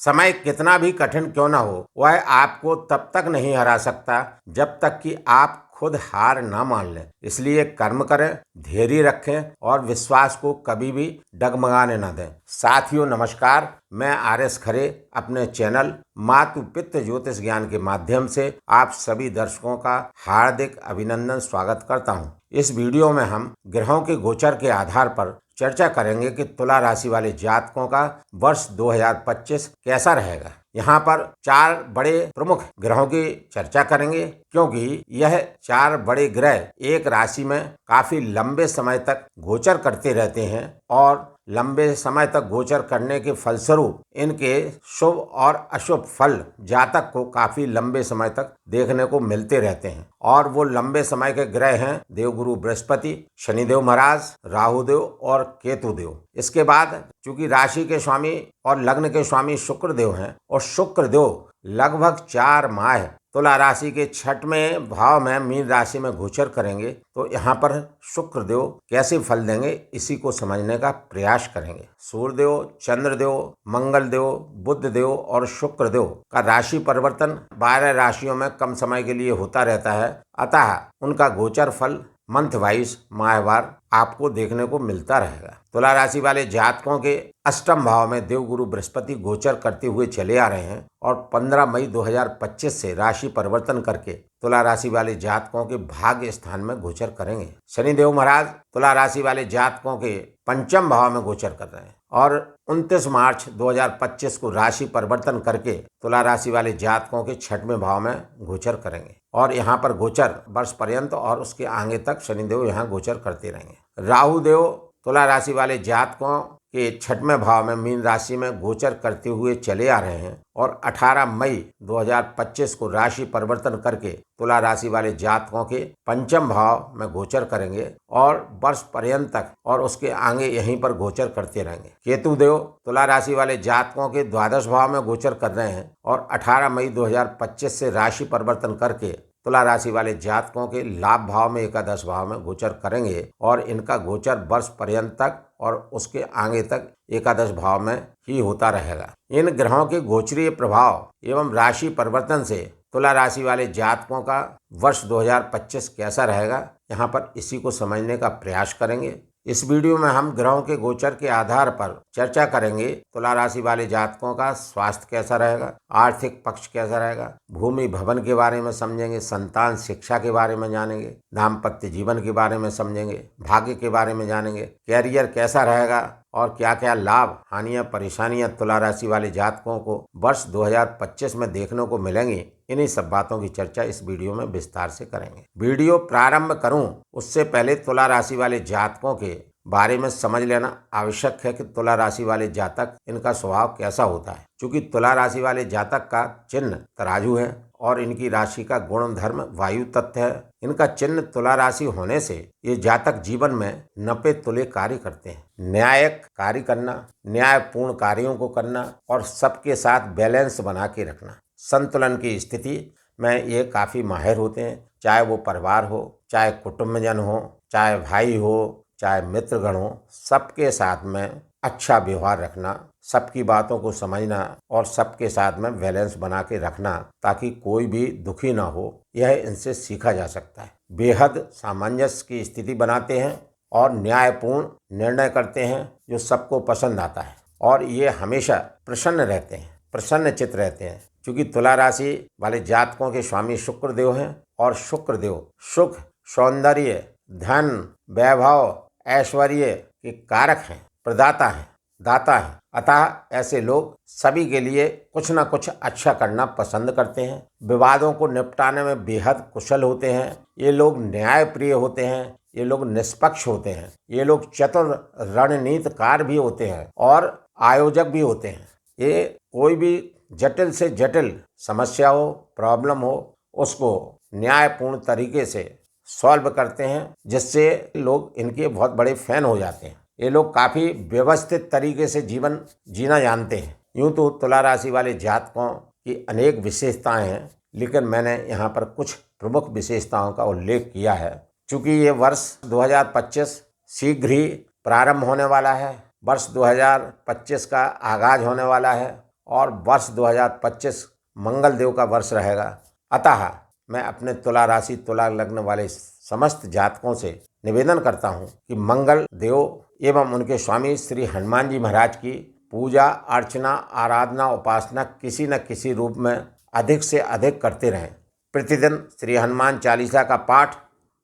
समय कितना भी कठिन क्यों ना हो, वह आपको तब तक नहीं हरा सकता जब तक कि आप खुद हार ना मान लें। इसलिए कर्म करें, धैर्य रखें और विश्वास को कभी भी डगमगाने न दें। साथियों नमस्कार, मैं आर.एस. खरे अपने चैनल मातु पितृ ज्योतिष ज्ञान के माध्यम से आप सभी दर्शकों का हार्दिक अभिनंदन स्वागत करता हूं। इस वीडियो में हम ग्रहों के गोचर के आधार पर चर्चा करेंगे कि तुला राशि वाले जातकों का वर्ष 2025 कैसा रहेगा। यहाँ पर 4 बड़े प्रमुख ग्रहों की चर्चा करेंगे, क्योंकि यह 4 बड़े ग्रह एक राशि में काफी लंबे समय तक गोचर करते रहते हैं और लंबे समय तक गोचर करने के फलस्वरूप इनके शुभ और अशुभ फल जातक को काफी लंबे समय तक देखने को मिलते रहते हैं। और वो लंबे समय के ग्रह हैं देवगुरु बृहस्पति, शनिदेव महाराज, राहुदेव और केतुदेव। इसके बाद चूंकि राशि के स्वामी और लग्न के स्वामी शुक्रदेव हैं और शुक्रदेव लगभग 4 माह तुला राशि के 6वें भाव में मीन राशि में गोचर करेंगे, तो यहाँ पर शुक्रदेव कैसे फल देंगे इसी को समझने का प्रयास करेंगे। सूर्यदेव, चंद्रदेव, मंगलदेव, बुधदेव और शुक्रदेव का राशि परिवर्तन 12 राशियों में कम समय के लिए होता रहता है, अतः उनका गोचर फल मंथ वाइज माहवार आपको देखने को मिलता रहेगा। तुला राशि वाले जातकों के अष्टम भाव में देवगुरु बृहस्पति गोचर करते हुए चले आ रहे हैं और 15 मई 2025 से राशि परिवर्तन करके तुला राशि वाले जातकों के भाग्य स्थान में गोचर करेंगे। शनिदेव महाराज तुला राशि वाले जातकों के पंचम भाव में गोचर कर रहे हैं और 29 मार्च 2025 को राशि परिवर्तन करके तुला राशि वाले जातकों के 6वें भाव में गोचर करेंगे और यहाँ पर गोचर वर्ष पर्यंत और उसके आगे तक शनिदेव यहाँ गोचर करते रहेंगे। राहुदेव तुला राशि वाले जातकों के 6वें भाव में मीन राशि में गोचर करते हुए चले आ रहे हैं और 18 मई 2025 को राशि परिवर्तन करके तुला राशि वाले जातकों के पंचम भाव में गोचर करेंगे और वर्ष पर्यंत तक और उसके आगे यहीं पर गोचर करते रहेंगे। केतुदेव तुला राशि वाले जातकों के द्वादश भाव में गोचर कर रहे हैं और 18 मई 2025 से राशि परिवर्तन करके तुला राशि वाले जातकों के लाभ भाव में एकादश भाव में गोचर करेंगे और इनका गोचर वर्ष पर्यंत तक और उसके आगे तक एकादश भाव में ही होता रहेगा। इन ग्रहों के गोचरीय प्रभाव एवं राशि परिवर्तन से तुला राशि वाले जातकों का वर्ष 2025 कैसा रहेगा, यहाँ पर इसी को समझने का प्रयास करेंगे। इस वीडियो में हम ग्रहों के गोचर के आधार पर चर्चा करेंगे तुला राशि वाले जातकों का स्वास्थ्य कैसा रहेगा, आर्थिक पक्ष कैसा रहेगा, भूमि भवन के बारे में समझेंगे, संतान शिक्षा के बारे में जानेंगे, दाम्पत्य जीवन के बारे में समझेंगे, भाग्य के बारे में जानेंगे, कैरियर कैसा रहेगा और क्या क्या लाभ हानियां परेशानियां तुला राशि वाले जातकों को वर्ष 2025 में देखने को मिलेंगी। इन्हीं सब बातों की चर्चा इस वीडियो में विस्तार से करेंगे। वीडियो प्रारंभ करूं उससे पहले तुला राशि वाले जातकों के बारे में समझ लेना आवश्यक है कि तुला राशि वाले जातक इनका स्वभाव कैसा होता है। क्योंकि तुला राशि वाले जातक का चिन्ह तराजू है और इनकी राशि का गुण धर्म वायु तत्व है। इनका चिन्ह तुला राशि होने से ये जातक जीवन में नपे तुले कार्य करते हैं। न्यायिक कार्य करना, न्यायपूर्ण कार्यों को करना और सबके साथ बैलेंस बना के रखना, संतुलन की स्थिति में ये काफ़ी माहिर होते हैं। चाहे वो परिवार हो, चाहे कुटुंबजन हो, चाहे भाई हो, चाहे मित्रगण हो, सबके साथ में अच्छा व्यवहार रखना, सबकी बातों को समझना और सबके साथ में बैलेंस बना के रखना ताकि कोई भी दुखी ना हो, यह इनसे सीखा जा सकता है। बेहद सामंजस्य की स्थिति बनाते हैं और न्यायपूर्ण निर्णय करते हैं जो सबको पसंद आता है और ये हमेशा प्रसन्न रहते हैं, प्रसन्न चित्त रहते हैं। क्योंकि तुला राशि वाले जातकों के स्वामी शुक्रदेव हैं और शुक्रदेव सुख, सौंदर्य, धन, वैभव, ऐश्वर्य के कारक हैं, प्रदाता हैं, दाता हैं। अतः ऐसे लोग सभी के लिए कुछ न कुछ अच्छा करना पसंद करते हैं। विवादों को निपटाने में बेहद कुशल होते हैं। ये लोग न्यायप्रिय होते हैं, ये लोग निष्पक्ष होते हैं, ये लोग चतुर रणनीतिकार भी होते हैं और आयोजक भी होते हैं। ये कोई भी जटिल से जटिल समस्या हो, प्रॉब्लम हो, उसको न्यायपूर्ण तरीके से सॉल्व करते हैं, जिससे लोग इनके बहुत बड़े फैन हो जाते हैं। ये लोग काफ़ी व्यवस्थित तरीके से जीवन जीना जानते हैं। यूँ तो तुला राशि वाले जातकों की अनेक विशेषताएं हैं, लेकिन मैंने यहाँ पर कुछ प्रमुख विशेषताओं का उल्लेख किया है। चूँकि ये वर्ष 2025 शीघ्र ही प्रारंभ होने वाला है, वर्ष 2025 का आगाज होने वाला है और वर्ष 2025 मंगल देव का वर्ष रहेगा। अतः मैं अपने तुला राशि तुला लग्न वाले समस्त जातकों से निवेदन करता हूँ कि मंगल देव एवं उनके स्वामी श्री हनुमान जी महाराज की पूजा अर्चना आराधना उपासना किसी न किसी रूप में अधिक से अधिक करते रहें। प्रतिदिन श्री हनुमान चालीसा का पाठ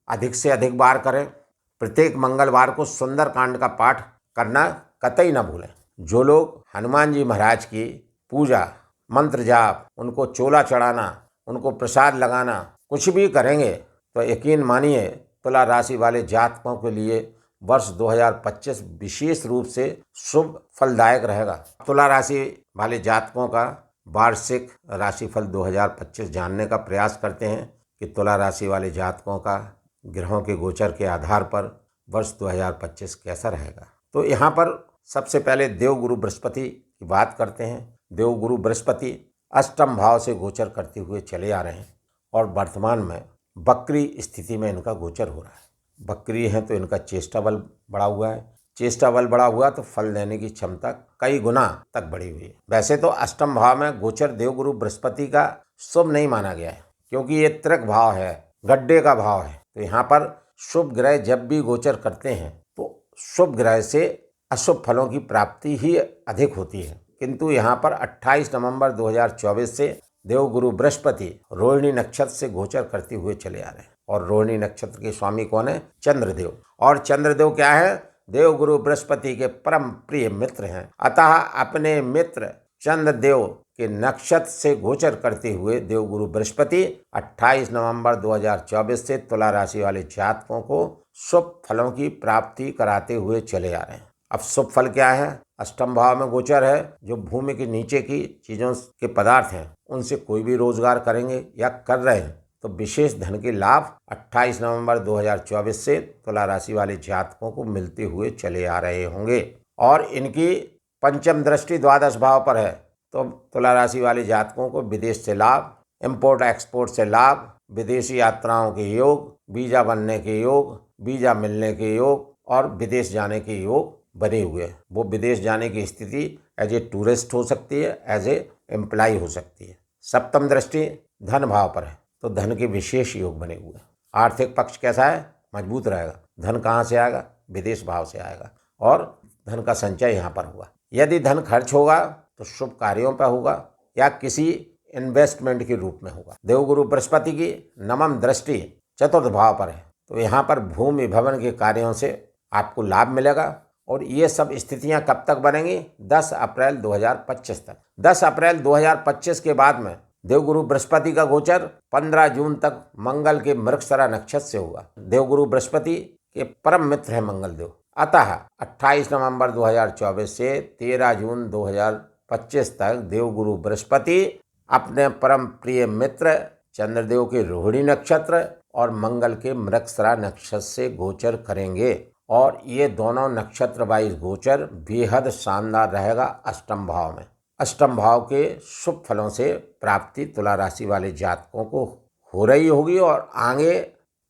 अधिक से अधिक बार करें। प्रत्येक मंगलवार को सुंदर कांड का पाठ करना कतई न भूलें। जो लोग हनुमान जी महाराज की पूजा मंत्र जाप उनको चोला चढ़ाना उनको प्रसाद लगाना कुछ भी करेंगे तो यकीन मानिए तुला राशि वाले जातकों के लिए वर्ष 2025 विशेष रूप से शुभ फलदायक रहेगा। तुला राशि वाले जातकों का वार्षिक राशिफल 2025 जानने का प्रयास करते हैं कि तुला राशि वाले जातकों का ग्रहों के गोचर के आधार पर वर्ष 2025 कैसा रहेगा। तो यहाँ पर सबसे पहले देवगुरु बृहस्पति की बात करते हैं। देवगुरु बृहस्पति अष्टम भाव से गोचर करते हुए चले आ रहे हैं और वर्तमान में वक्री स्थिति में इनका गोचर हो रहा है। वक्री है तो इनका चेष्टा बल बढ़ा हुआ है। चेष्टा बल बढ़ा हुआ तो फल देने की क्षमता कई गुना तक बढ़ी हुई है। वैसे तो अष्टम भाव में गोचर देवगुरु बृहस्पति का शुभ नहीं माना गया है क्योंकि ये त्रिक भाव है, गड्ढे का भाव है। तो यहाँ पर शुभ ग्रह जब भी गोचर करते हैं तो शुभ ग्रह से अशुभ फलों की प्राप्ति ही अधिक होती है। किंतु यहाँ पर 28 नवंबर 2024 से देवगुरु बृहस्पति रोहिणी नक्षत्र से गोचर करते हुए चले आ रहे हैं और रोहिणी नक्षत्र के स्वामी कौन है? चंद्रदेव। और चंद्रदेव क्या है? देवगुरु बृहस्पति के परम प्रिय मित्र हैं। अतः अपने मित्र चंद्रदेव के नक्षत्र से गोचर करते हुए देवगुरु बृहस्पति 28 नवंबर 2024 से तुला राशि वाले जातकों को शुभ फलों की प्राप्ति कराते हुए चले आ रहे हैं। अब शुभ फल क्या है? अष्टम भाव में गोचर है। जो भूमि के नीचे की चीजों के पदार्थ हैं उनसे कोई भी रोजगार करेंगे या कर रहे हैं तो विशेष धन के लाभ 28 नवंबर 2024 से तुला राशि वाले जातकों को मिलते हुए चले आ रहे होंगे। और इनकी पंचम दृष्टि द्वादश भाव पर है तो तुला राशि वाले जातकों को विदेश से लाभ, इंपोर्ट एक्सपोर्ट से लाभ, विदेशी यात्राओं के योग, वीजा बनने के योग, वीजा मिलने के योग और विदेश जाने के योग बने हुए हैं। वो विदेश जाने की स्थिति एज ए टूरिस्ट हो सकती है, एज ए एम्प्लॉय हो सकती है। सप्तम दृष्टि धन भाव पर है तो धन के विशेष योग बने हुए हैं। आर्थिक पक्ष कैसा है? मजबूत रहेगा। धन कहाँ से आएगा? विदेश भाव से आएगा और धन का संचय यहाँ पर हुआ। यदि धन खर्च होगा तो शुभ कार्यों पर होगा या किसी इन्वेस्टमेंट के रूप में होगा। देवगुरु बृहस्पति की नवम दृष्टि चतुर्थ भाव पर है तो यहाँ पर भूमि भवन के कार्यों से आपको लाभ मिलेगा। और ये सब स्थितियां कब तक बनेंगी? 10 अप्रैल 2025 तक। 10 अप्रैल 2025 के बाद में देवगुरु बृहस्पति का गोचर 15 जून तक मंगल के मृगशिरा नक्षत्र से होगा। देवगुरु बृहस्पति के परम मित्र है मंगल देव। अतः 28 नवंबर 2024 से 13 जून 2025 तक देवगुरु बृहस्पति अपने परम प्रिय मित्र चंद्रदेव के रोहिणी नक्षत्र और मंगल के मृगशिरा नक्षत्र से गोचर करेंगे और ये दोनों नक्षत्र वाइज गोचर बेहद शानदार रहेगा। अष्टम भाव में अष्टम भाव के शुभ फलों से प्राप्ति तुला राशि वाले जातकों को हो रही होगी और आगे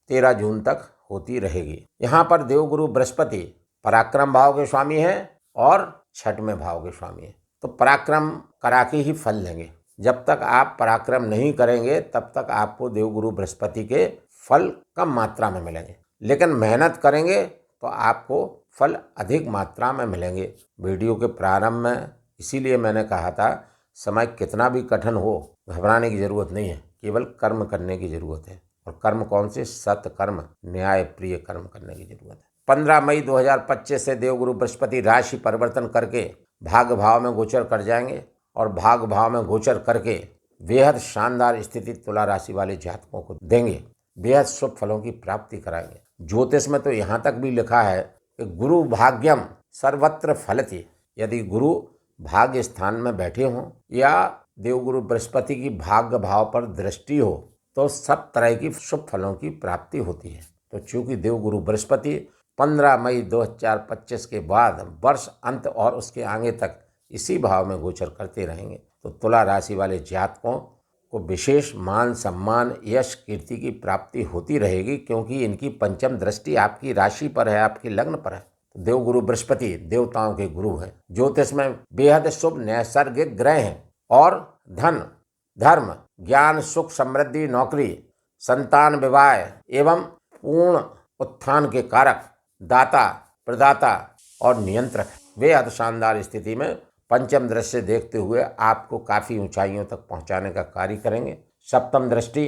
13 जून तक होती रहेगी। यहाँ पर देवगुरु बृहस्पति पराक्रम भाव के स्वामी हैं और छठवें भाव के स्वामी हैं तो पराक्रम करा के ही फल लेंगे। जब तक आप पराक्रम नहीं करेंगे तब तक आपको देवगुरु बृहस्पति के फल कम मात्रा में मिलेंगे, लेकिन मेहनत करेंगे तो आपको फल अधिक मात्रा में मिलेंगे। वीडियो के प्रारंभ में इसीलिए मैंने कहा था समय कितना भी कठिन हो घबराने की जरूरत नहीं है, केवल कर्म करने की जरूरत है। और कर्म कौन से? सत्य कर्म, न्याय प्रिय कर्म करने की जरूरत है। 15 मई 2025 से देवगुरु बृहस्पति राशि परिवर्तन करके भाग्य भाव में गोचर कर जाएंगे और भाग्य भाव में गोचर करके बेहद शानदार स्थिति तुला राशि वाले जातकों को देंगे, बेहद शुभ फलों की प्राप्ति कराएंगे। ज्योतिष में तो यहाँ तक भी लिखा है कि गुरु भाग्यम सर्वत्र फलति। यदि गुरु भाग्य स्थान में बैठे हों या देवगुरु बृहस्पति की भाग्य भाव पर दृष्टि हो तो सब तरह की शुभ फलों की प्राप्ति होती है। तो चूंकि देवगुरु बृहस्पति 15 मई 2025 के बाद वर्ष अंत और उसके आगे तक इसी भाव में गोचर करते रहेंगे तो तुला राशि वाले जातकों को विशेष मान सम्मान यश कीर्ति की प्राप्ति होती रहेगी क्योंकि इनकी पंचम दृष्टि आपकी राशि पर है, आपके लग्न पर है। तो देवगुरु बृहस्पति देवताओं के गुरु हैं, ज्योतिष में बेहद शुभ नैसर्गिक ग्रह हैं और धन, धर्म, ज्ञान, सुख, समृद्धि, नौकरी, संतान, विवाह एवं पूर्ण उत्थान के कारक, दाता, प्रदाता और नियंत्रक बेहद शानदार स्थिति में पंचम दृष्टि देखते हुए आपको काफ़ी ऊंचाइयों तक पहुंचाने का कार्य करेंगे। सप्तम दृष्टि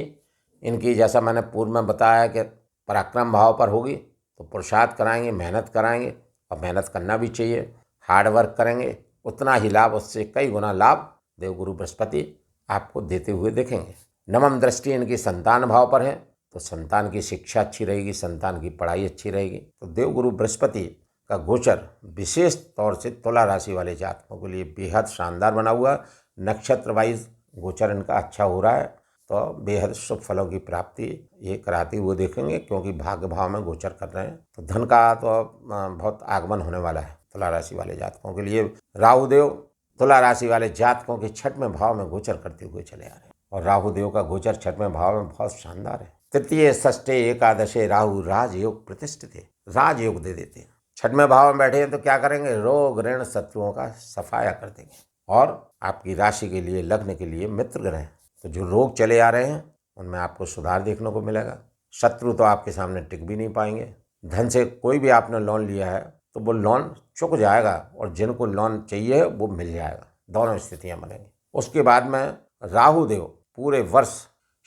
इनकी, जैसा मैंने पूर्व में बताया कि पराक्रम भाव पर होगी, तो पुरुषार्थ कराएंगे, मेहनत कराएंगे और मेहनत करना भी चाहिए। हार्ड वर्क करेंगे, उतना ही लाभ, उससे कई गुना लाभ देवगुरु बृहस्पति आपको देते हुए देखेंगे। नवम दृष्टि इनकी संतान भाव पर है, तो संतान की शिक्षा अच्छी रहेगी, संतान की पढ़ाई अच्छी रहेगी। तो देवगुरु बृहस्पति का गोचर विशेष तौर से तुला राशि वाले जातकों के लिए बेहद शानदार बना हुआ। नक्षत्र वाइज गोचर इनका अच्छा हो रहा है, तो बेहद शुभ फलों की प्राप्ति ये कराते हुए देखेंगे, क्योंकि भाग्य भाव में गोचर कर रहे हैं। तो धन का तो बहुत आगमन होने वाला है तुला राशि वाले जातकों के लिए। राहु देव तुला राशि वाले जातकों के छठवें भाव में गोचर करते हुए चले आ रहे हैं, और राहु देव का गोचर छठवें भाव में बहुत शानदार है। तृतीय, षष्ठे, एकादशे राहु राजयोग प्रतिष्ठित है, राजयोग दे देते हैं। छठवें भाव में बैठे हैं तो क्या करेंगे, रोग ऋण शत्रुओं का सफाया कर देंगे। और आपकी राशि के लिए, लग्न के लिए मित्र ग्रह हैं, तो जो रोग चले आ रहे हैं उनमें आपको सुधार देखने को मिलेगा। शत्रु तो आपके सामने टिक भी नहीं पाएंगे। धन से कोई भी आपने लोन लिया है तो वो लोन चुक जाएगा, और जिनको लोन चाहिए वो मिल जाएगा। दोनों स्थितियां बनेंगी। उसके बाद में राहु देव पूरे वर्ष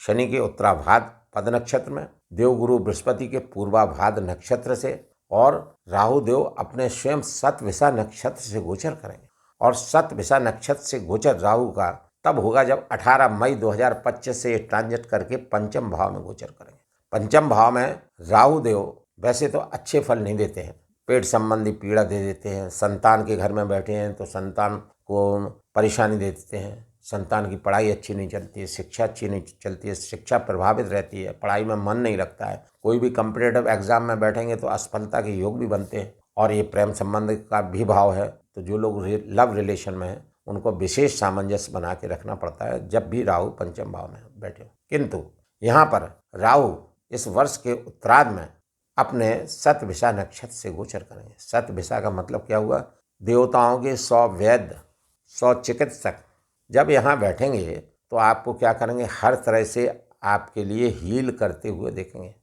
शनि के उत्तराभाद्र पद नक्षत्र में, देवगुरु बृहस्पति के पूर्वाभाद्र नक्षत्र से, और राहु देव अपने स्वयं शतभिषा नक्षत्र से गोचर करेंगे। और शतभिषा नक्षत्र से गोचर राहु का तब होगा जब 18 मई 2025 से ट्रांजिट करके पंचम भाव में गोचर करेंगे। पंचम भाव में राहु देव वैसे तो अच्छे फल नहीं देते हैं, पेट संबंधी पीड़ा दे देते हैं। संतान के घर में बैठे हैं तो संतान को परेशानी दे देते हैं, संतान की पढ़ाई अच्छी नहीं चलती है, शिक्षा अच्छी नहीं चलती है, शिक्षा प्रभावित रहती है, पढ़ाई में मन नहीं लगता है। कोई भी कम्पिटिटिव एग्जाम में बैठेंगे तो असफलता के योग भी बनते हैं। और ये प्रेम संबंध का भी भाव है, तो जो लोग लव रिलेशन में हैं उनको विशेष सामंजस्य बना के रखना पड़ता है जब भी राहु पंचम भाव में बैठे हो। किंतु यहाँ पर राहु इस वर्ष के उत्तरार्ध में अपने शतभिषा नक्षत्र से गोचर करेंगे। शतभिषा का मतलब क्या हुआ, देवताओं के 100 वैद्य, 100 चिकित्सक जब यहाँ बैठेंगे तो आपको क्या करेंगे, हर तरह से आपके लिए हील करते हुए देखेंगे।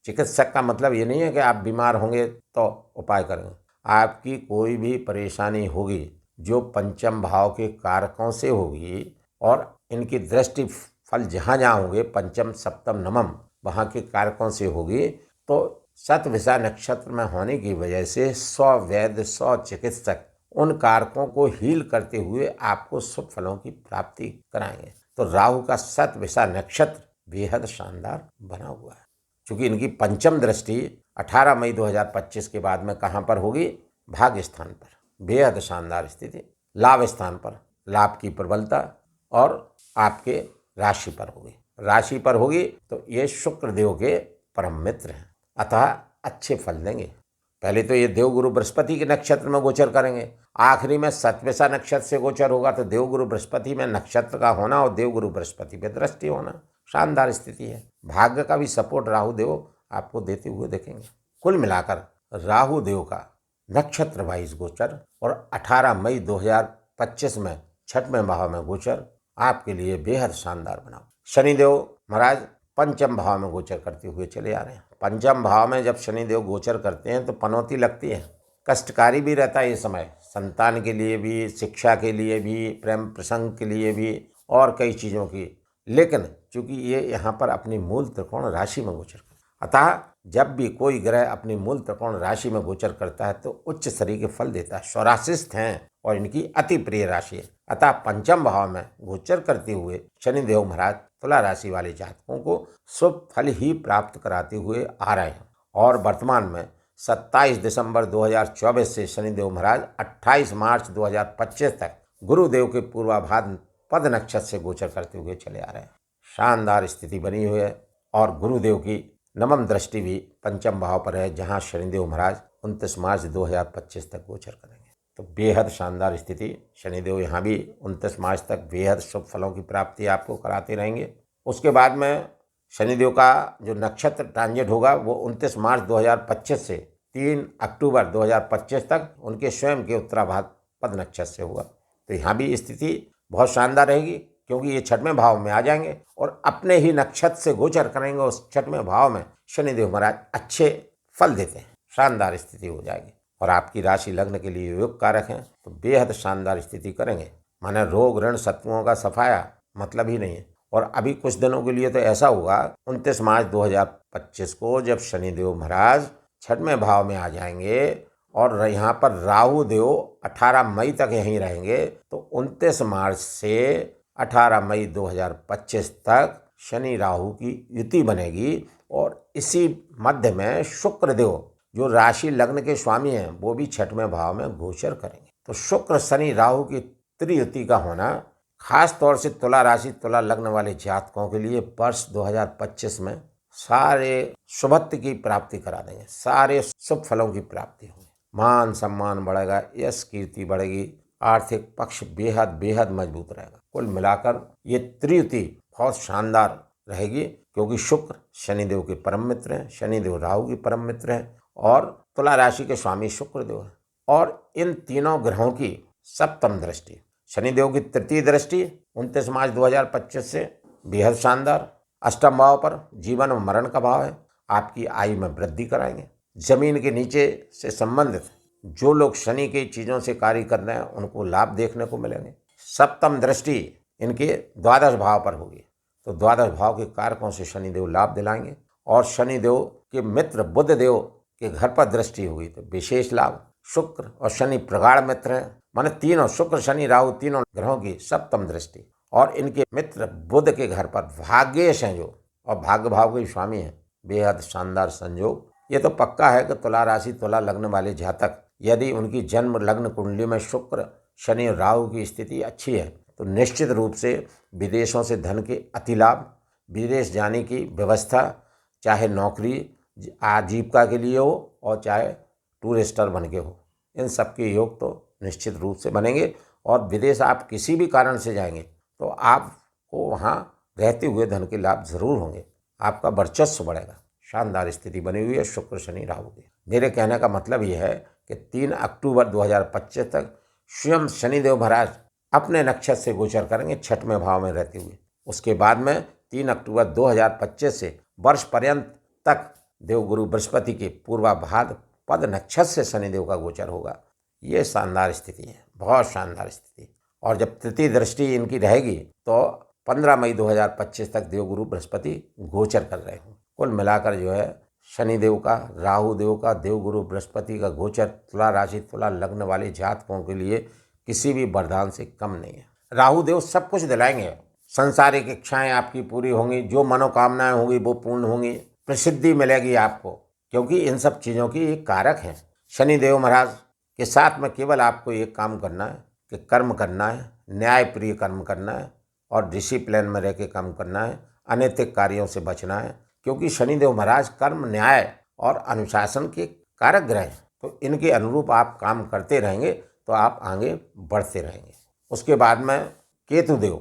चिकित्सक का मतलब ये नहीं है कि आप बीमार होंगे तो उपाय करेंगे। आपकी कोई भी परेशानी होगी जो पंचम भाव के कारकों से होगी, और इनकी दृष्टि फल जहाँ जहाँ होंगे, पंचम सप्तम नवम, वहाँ के कारकों से होगी, तो शतभिषा नक्षत्र में होने की वजह से 100 वैद्य, 100 चिकित्सक उन कारकों को हील करते हुए आपको शुभ फलों की प्राप्ति कराएंगे। तो राहु का शतभिषा नक्षत्र बेहद शानदार बना हुआ है। चूंकि इनकी पंचम दृष्टि 18 मई 2025 के बाद में कहाँ पर होगी, भाग्य स्थान पर, बेहद शानदार स्थिति। लाभ स्थान पर लाभ की प्रबलता, और आपके राशि पर होगी। राशि पर होगी तो ये शुक्र देव के परम मित्र हैं, अतः अच्छे फल देंगे। पहले तो ये देवगुरु बृहस्पति के नक्षत्र में गोचर करेंगे, आखिरी में शतभिषा नक्षत्र से गोचर होगा। तो देवगुरु बृहस्पति में नक्षत्र का होना और देवगुरु बृहस्पति पे दृष्टि होना, शानदार स्थिति है। भाग्य का भी सपोर्ट राहु देव आपको देते हुए देखेंगे। कुल मिलाकर राहु देव का नक्षत्र वाइज गोचर और 18 मई 2025 में छठवें भाव में गोचर आपके लिए बेहद शानदार बना। शनिदेव महाराज पंचम भाव में गोचर करते हुए चले आ रहे हैं। पंचम भाव में जब शनिदेव गोचर करते हैं तो पनौती लगती है, कष्टकारी भी रहता है ये समय, संतान के लिए भी, शिक्षा के लिए भी, प्रेम प्रसंग के लिए भी, और कई चीज़ों की। लेकिन चूंकि ये यहाँ पर अपनी मूल त्रिकोण राशि में गोचर करता है, अतः जब भी कोई ग्रह अपनी मूल त्रिकोण राशि में गोचर करता है तो उच्च स्तरीय के फल देता है। स्वराशिस्थ हैं और इनकी अति प्रिय राशि है, अतः पंचम भाव में गोचर करते हुए शनिदेव महाराज तुला राशि वाले जातकों को शुभ फल ही प्राप्त कराते हुए आ रहे हैं। और वर्तमान में 27 दिसंबर 2024 से शनिदेव महाराज 28 मार्च 2025 तक गुरुदेव के पूर्वाभाद्र पद नक्षत्र से गोचर करते हुए चले आ रहे हैं। शानदार स्थिति बनी हुई है, और गुरुदेव की नवम दृष्टि भी पंचम भाव पर है, जहां शनिदेव महाराज 29 मार्च 2025 तक गोचर करेंगे। तो बेहद शानदार स्थिति। शनिदेव यहाँ भी 29 मार्च तक बेहद शुभ फलों की प्राप्ति आपको कराते रहेंगे। उसके बाद में शनिदेव का जो नक्षत्र ट्रांजिट होगा वो 29 मार्च 2025 से 3 अक्टूबर 2025 तक उनके स्वयं के उत्तराभाद्र नक्षत्र से होगा। तो यहाँ भी स्थिति बहुत शानदार रहेगी, क्योंकि ये छठवें भाव में आ जाएंगे और अपने ही नक्षत्र से गोचर करेंगे। उस छठवें भाव में शनिदेव महाराज अच्छे फल देते हैं, शानदार स्थिति हो जाएगी। और आपकी राशि लग्न के लिए योग कारक हैं, तो बेहद शानदार स्थिति करेंगे। माने रोग ऋण शत्रुओं का सफाया मतलब ही नहीं है। और अभी कुछ दिनों के लिए तो ऐसा होगा 29 मार्च 2025 को, जब शनिदेव महाराज छठवें भाव में आ जाएंगे और यहाँ पर राहु देव 18 मई तक यहीं रहेंगे। तो 29 मार्च से 18 मई 2025 तक शनि राहु की युति बनेगी। और इसी मध्य में शुक्र देव जो राशि लग्न के स्वामी हैं, वो भी छठवें भाव में गोचर करेंगे। तो शुक्र शनि राहु की त्रियुति का होना खास तौर से तुला राशि तुला लग्न वाले जातकों के लिए वर्ष 2025 में सारे शुभत्व की प्राप्ति करा देंगे, सारे शुभ फलों की प्राप्ति होगी। मान सम्मान बढ़ेगा, यश कीर्ति बढ़ेगी, आर्थिक पक्ष बेहद बेहद मजबूत रहेगा। कुल मिलाकर ये त्रियुति बहुत शानदार रहेगी, क्योंकि शुक्र शनिदेव के परम मित्र हैं, शनिदेव राहु के परम मित्र हैं और तुला राशि के स्वामी शुक्रदेव हैं। और इन तीनों ग्रहों की सप्तम दृष्टि, शनिदेव की तृतीय दृष्टि 29 मार्च 2025 से बेहद शानदार। अष्टम भाव पर जीवन और मरण का भाव है, आपकी आयु में वृद्धि कराएंगे। जमीन के नीचे से संबंधित जो लोग शनि की चीज़ों से कार्य कर रहे हैं, उनको लाभ देखने को मिलेंगे। सप्तम दृष्टि इनके द्वादश भाव पर होगी, तो द्वादश भाव के कारकों से शनिदेव लाभ दिलाएंगे। और शनिदेव के मित्र बुध देव के घर पर दृष्टि होगी तो विशेष लाभ। शुक्र और शनि प्रगाढ़ मित्र हैं, माने तीनों शुक्र शनि राहु तीनों ग्रहों की सप्तम दृष्टि। और इनके मित्र बुध के घर पर भाग्येश हैं जो, और भाग्य भाव के स्वामी हैं, बेहद शानदार संयोग। ये तो पक्का है कि तुला राशि तुला लग्न वाले जातक, यदि उनकी जन्म लग्न कुंडली में शुक्र शनि और राहु की स्थिति अच्छी है, तो निश्चित रूप से विदेशों से धन के अतिलाभ, विदेश जाने की व्यवस्था, चाहे नौकरी आजीविका के लिए हो और चाहे टूरिस्टर बन के हो, इन सब के योग तो निश्चित रूप से बनेंगे। और विदेश आप किसी भी कारण से जाएंगे तो आपको वहाँ रहते हुए धन के लाभ जरूर होंगे, आपका वर्चस्व बढ़ेगा। शानदार स्थिति बनी हुई है शुक्र शनि राहु की। मेरे कहने का मतलब यह है कि 3 अक्टूबर 2025 तक स्वयं शनिदेव महाराज अपने नक्षत्र से गोचर करेंगे छठवें भाव में रहते हुए। उसके बाद में 3 अक्टूबर 2025 से वर्ष पर्यंत तक देवगुरु बृहस्पति के पूर्वाभाद्र पद नक्षत्र से शनिदेव का गोचर होगा। ये शानदार स्थिति है, बहुत शानदार स्थिति। और जब तृतीय दृष्टि इनकी रहेगी तो 15 मई 2025 तक देवगुरु बृहस्पति गोचर कर रहे हैं। कुल मिलाकर जो है शनिदेव का, राहु देव का, देवगुरु बृहस्पति का गोचर तुला राशि तुला लग्न वाले जातकों के लिए किसी भी वरदान से कम नहीं है। राहु देव सब कुछ दिलाएंगे, संसारिक इच्छाएं आपकी पूरी होंगी, जो मनोकामनाएं होंगी वो पूर्ण होंगी, प्रसिद्धि मिलेगी आपको, क्योंकि इन सब चीज़ों की एक कारक हैं। शनिदेव महाराज के साथ में केवल आपको एक काम करना है कि कर्म करना है, न्याय प्रिय कर्म करना है और डिसिप्लिन में रह के काम करना है, अनैतिक कार्यों से बचना है। क्योंकि शनिदेव महाराज कर्म, न्याय और अनुशासन के कारक ग्रह हैं, तो इनके अनुरूप आप काम करते रहेंगे तो आप आगे बढ़ते रहेंगे। उसके बाद में केतु देव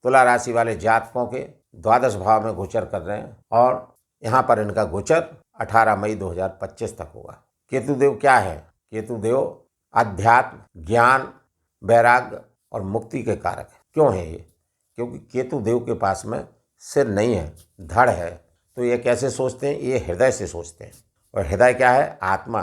तुला राशि वाले जातकों के द्वादश भाव में गोचर कर रहे हैं और यहाँ पर इनका गोचर 18 मई 2025 तक होगा। केतु देव क्या है? केतु देव अध्यात्म, ज्ञान, वैराग्य और मुक्ति के कारक है। क्यों है ये? क्योंकि केतु देव के पास में सिर नहीं है, धड़ है। तो ये कैसे सोचते हैं? ये हृदय से सोचते हैं। और हृदय क्या है? आत्मा।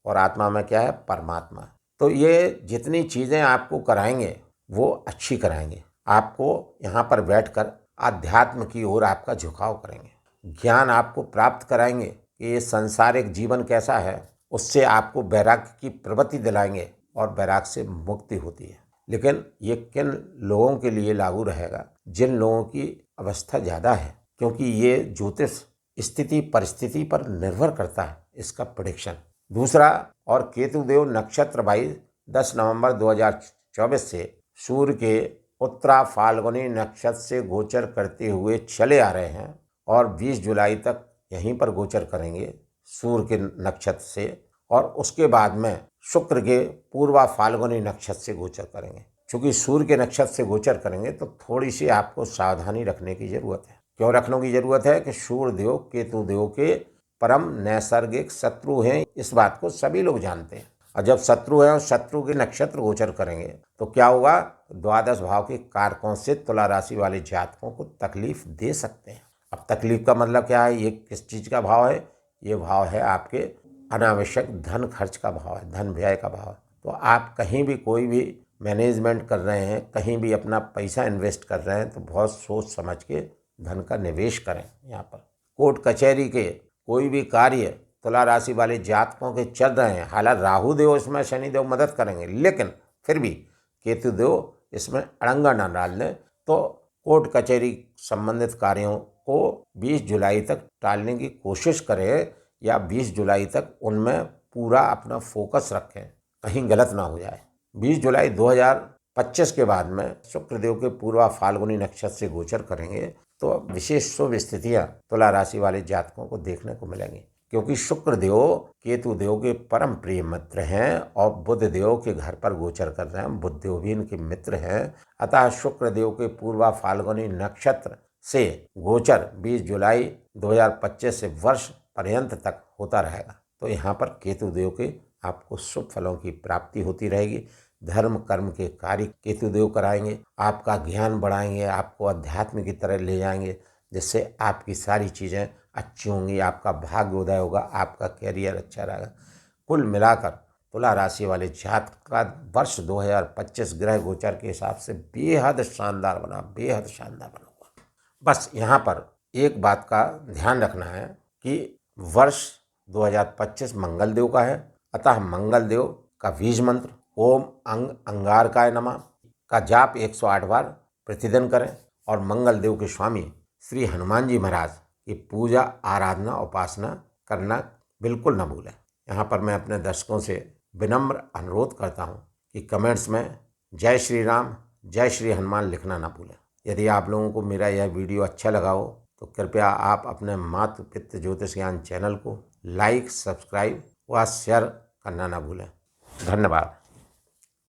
और आत्मा में क्या है? परमात्मा। तो ये जितनी चीज़ें आपको कराएंगे वो अच्छी कराएंगे। आपको यहाँ पर बैठकर आध्यात्म की ओर आपका झुकाव करेंगे, ज्ञान आपको प्राप्त कराएंगे कि ये सांसारिक जीवन कैसा है, उससे आपको वैराग्य की प्रवृत्ति दिलाएंगे और वैराग्य से मुक्ति होती है। लेकिन ये किन लोगों के लिए लागू रहेगा? जिन लोगों की अवस्था ज़्यादा है, क्योंकि ये ज्योतिष स्थिति परिस्थिति पर निर्भर करता है इसका प्रेडिक्शन। दूसरा, और केतु देव नक्षत्र भाई 10 नवंबर 2024 से सूर्य के उत्तरा फाल्गुनी नक्षत्र से गोचर करते हुए चले आ रहे हैं और 20 जुलाई तक यहीं पर गोचर करेंगे सूर्य के नक्षत्र से। और उसके बाद में शुक्र के पूर्वा फाल्गुनी नक्षत्र से गोचर करेंगे। चूँकि सूर्य के नक्षत्र से गोचर करेंगे तो थोड़ी सी आपको सावधानी रखने की ज़रूरत है। क्यों रखने की ज़रूरत है? कि सूर्य देव केतु देव के परम नैसर्गिक शत्रु हैं, इस बात को सभी लोग जानते हैं। और जब शत्रु है और शत्रु के नक्षत्र गोचर करेंगे तो क्या होगा, द्वादश भाव के कारकों से तुला राशि वाले जातकों को तकलीफ दे सकते हैं। अब तकलीफ का मतलब क्या है, ये किस चीज का भाव है, ये भाव है आपके अनावश्यक धन खर्च का भाव है, धन व्यय का भाव है। तो आप कहीं भी कोई भी मैनेजमेंट कर रहे हैं, कहीं भी अपना पैसा इन्वेस्ट कर रहे हैं तो बहुत सोच समझ के धन का निवेश करें। यहाँ पर कोर्ट कचहरी के कोई भी कार्य तुला राशि वाले जातकों के चल रहे हैं, हालांकि राहु देव इसमें शनिदेव मदद करेंगे, लेकिन फिर भी केतु देव इसमें अड़ंगा न डाल दें तो कोर्ट कचहरी संबंधित कार्यों को 20 जुलाई तक टालने की कोशिश करें या 20 जुलाई तक उनमें पूरा अपना फोकस रखें, कहीं गलत ना हो जाए। 20 जुलाई 2025 के बाद में शुक्रदेव के पूर्वा फाल्गुनी नक्षत्र से गोचर करेंगे तो विशेष शुभ स्थितियां तुला राशि वाले जातकों को देखने को मिलेंगी, क्योंकि शुक्रदेव केतु देव के परम प्रिय मित्र हैं और बुध देव के घर पर गोचर कर रहे हैं, बुध देव भी इनके मित्र हैं। अतः शुक्रदेव के पूर्वा फाल्गुनी नक्षत्र से गोचर 20 जुलाई 2025 से वर्ष पर्यंत तक होता रहेगा। तो यहाँ पर केतु देव के आपको शुभ फलों की प्राप्ति होती रहेगी। धर्म कर्म के कार्य केतु देव कराएंगे, आपका ज्ञान बढ़ाएंगे, आपको अध्यात्म की तरह ले जाएंगे, जिससे आपकी सारी चीज़ें अच्छी होंगी, आपका भाग्योदय होगा, आपका कैरियर अच्छा रहेगा। कुल मिलाकर तुला राशि वाले जातक का वर्ष 2025 ग्रह गोचर के हिसाब से बेहद शानदार बना, बेहद शानदार बना हुआ। बस यहाँ पर एक बात का ध्यान रखना है कि वर्ष 2025 मंगल देव का है, अतः मंगल देव का बीज मंत्र ओम अंगारकाय नमः का जाप 108 बार प्रतिदिन करें और मंगल देव के स्वामी श्री हनुमान जी महाराज की पूजा आराधना उपासना करना बिल्कुल न भूलें। यहाँ पर मैं अपने दर्शकों से विनम्र अनुरोध करता हूँ कि कमेंट्स में जय श्री राम जय श्री हनुमान लिखना ना भूलें। यदि आप लोगों को मेरा यह वीडियो अच्छा लगा हो तो कृपया आप अपने मातृ पितृ ज्योतिष ज्ञान चैनल को लाइक, सब्सक्राइब व शेयर करना ना भूलें। धन्यवाद।